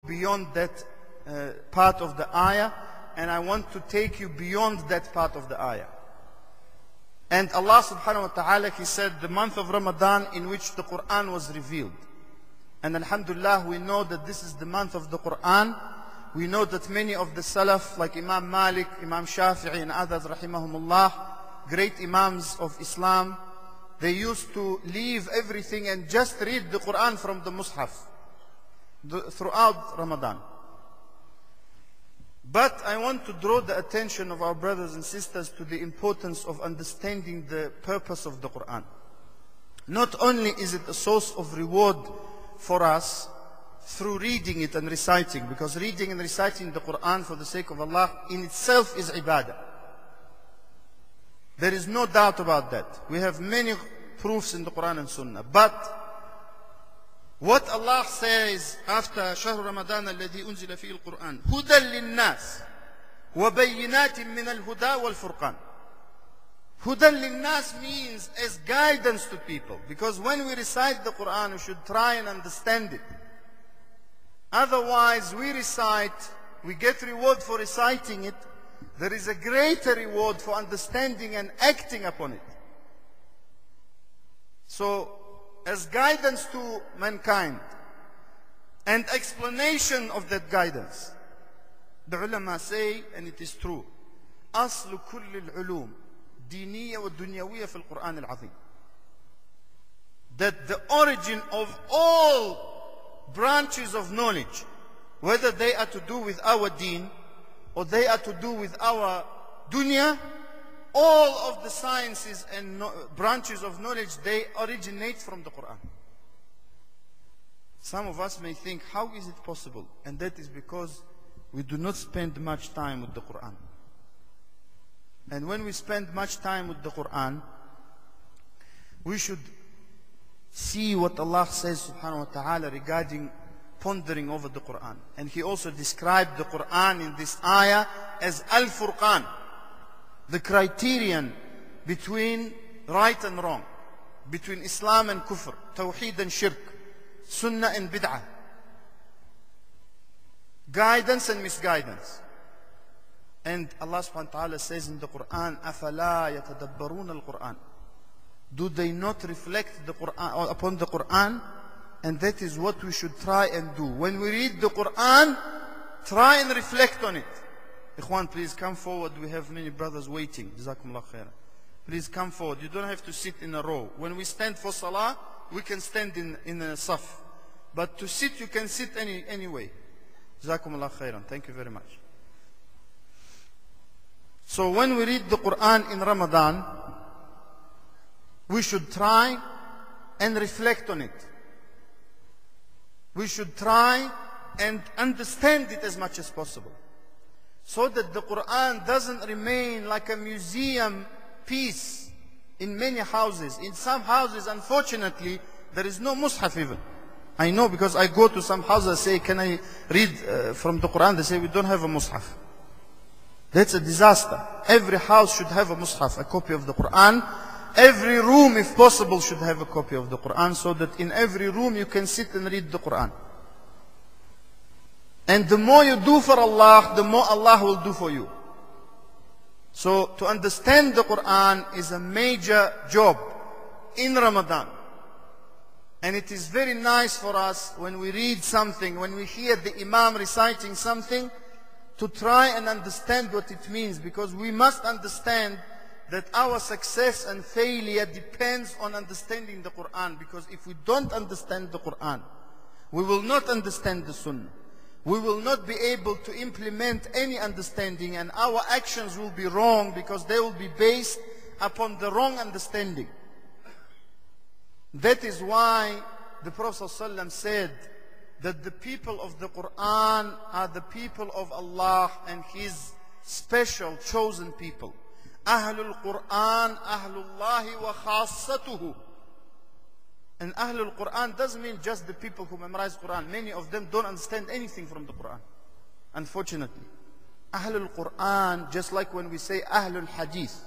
beyond that part of the ayah, and I want to take you beyond that part of the ayah. And Allah subhanahu wa ta'ala, He said, the month of Ramadan in which the Quran was revealed. And alhamdulillah, we know that this is the month of the Quran. We know that many of the Salaf, like Imam Malik, Imam Shafi'i and others, rahimahumullah, great Imams of Islam, they used to leave everything and just read the Quran from the Mus'haf throughout Ramadan. But I want to draw the attention of our brothers and sisters to the importance of understanding the purpose of the Quran. Not only is it a source of reward for us through reading it and reciting, because reading and reciting the Quran for the sake of Allah in itself is ibadah. There is no doubt about that. We have many proofs in the Quran and Sunnah. But what Allah says after شهر رمضان الذي أنزل فيه القرآن هدى للناس وبينات من الهدى والفرقان. هدى للناس means as guidance to people. Because when we recite the Quran, we should try and understand it. Otherwise, we recite, we get reward for reciting it. There is a greater reward for understanding and acting upon it. So, as guidance to mankind and explanation of that guidance, the ulama say, and it is true, أصل كل العلوم دينية والدنيوية في القرآن العظيم. That the origin of all branches of knowledge, whether they are to do with our deen or they are to do with our dunya, all of the sciences and branches of knowledge, they originate from the Quran. Some of us may think, how is it possible? And that is because we do not spend much time with the Quran. And when we spend much time with the Quran, we should see what Allah says subhanahu wa ta'ala regarding pondering over the Quran. And He also described the Quran in this ayah as Al-Furqan, the criterion between right and wrong, between Islam and Kufr, Tawheed and Shirk, Sunnah and Bid'ah, guidance and misguidance. And Allah subhanahu wa ta'ala says in the Quran, أَفَلَا يَتَدَبَّرُونَ الْقُرْآنِ. Do they not reflect the Quran, upon the Quran? And that is what we should try and do. When we read the Quran, try and reflect on it. Ikhwan, please come forward. We have many brothers waiting. Jazakumullah khairan. Please come forward. You don't have to sit in a row. When we stand for salah, we can stand in a saf. But to sit, you can sit anyway. Jazakumullah khairan. Thank you very much. So when we read the Quran in Ramadan, we should try and reflect on it. We should try and understand it as much as possible, so that the Quran doesn't remain like a museum piece in many houses. In some houses, unfortunately, there is no Mus'haf even. I know, because I go to some houses, I say, can I read from the Quran? They say, we don't have a Mus'haf. That's a disaster. Every house should have a Mus'haf, a copy of the Quran. Every room, if possible, should have a copy of the Quran, so that in every room you can sit and read the Quran. And the more you do for Allah, the more Allah will do for you. So to understand the Quran is a major job in Ramadan. And it is very nice for us when we read something, when we hear the Imam reciting something, to try and understand what it means, because we must understand that our success and failure depends on understanding the Quran. Because if we don't understand the Quran, we will not understand the Sunnah. We will not be able to implement any understanding, and our actions will be wrong because they will be based upon the wrong understanding. That is why the Prophet ﷺ said that the people of the Quran are the people of Allah and His special chosen people. Ahlul Quran, Ahlullahi wa khassatuhu. And Ahlul Quran doesn't mean just the people who memorize Quran. Many of them don't understand anything from the Quran, unfortunately. Ahlul Quran, just like when we say Ahlul Hadith,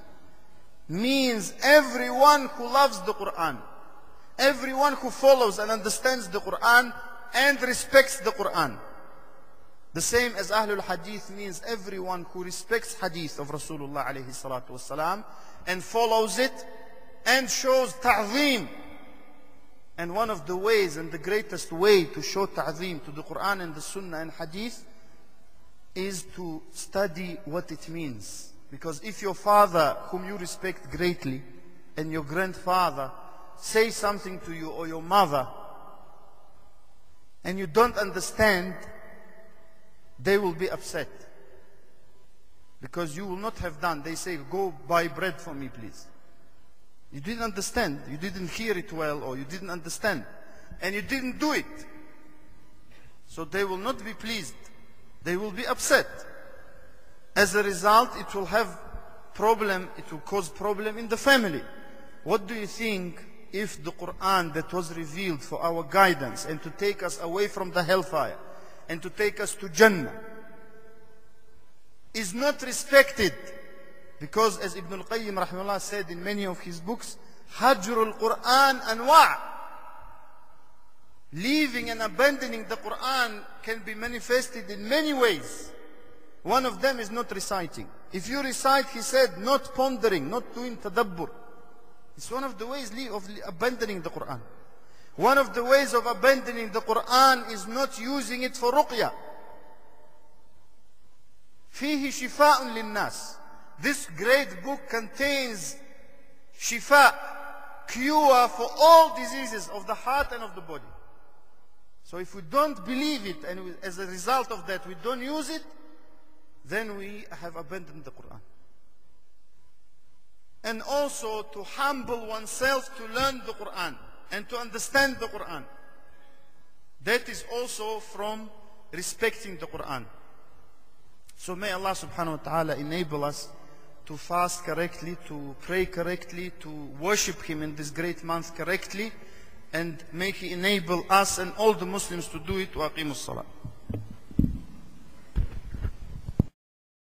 means everyone who loves the Quran, everyone who follows and understands the Quran and respects the Quran. The same as Ahlul Hadith means everyone who respects Hadith of Rasulullah alayhi salatu wasalam and follows it and shows ta'zeem. And one of the ways and the greatest way to show ta'zeem to the Quran and the Sunnah and Hadith is to study what it means. Because if your father, whom you respect greatly, and your grandfather say something to you, or your mother, and you don't understand, they will be upset. Because you will not have done. They say, go buy bread for me, please. You didn't understand. You didn't hear it well, or you didn't understand. And you didn't do it. So they will not be pleased. They will be upset. As a result, it will have problem, it will cause problem in the family. What do you think if the Quran that was revealed for our guidance and to take us away from the hellfire and to take us to Jannah is not respected? Because as Ibn al-Qayyim rahimahullah said in many of his books, Hajrul Quran anwa'. Leaving and abandoning the Quran can be manifested in many ways. One of them is not reciting. If you recite, he said, not pondering, not doing tadabbur. It's one of the ways of abandoning the Quran. One of the ways of abandoning the Quran is not using it for ruqya. فيه شفاء للناس. This great book contains shifa, cure for all diseases of the heart and of the body. So if we don't believe it, and as a result of that we don't use it, then we have abandoned the Quran. And also to humble oneself to learn the Quran and to understand the Quran. That is also from respecting the Quran. So may Allah subhanahu wa ta'ala enable us to fast correctly, to pray correctly, to worship Him in this great month correctly, and may He enable us and all the Muslims to do it. Wa aqimus salat.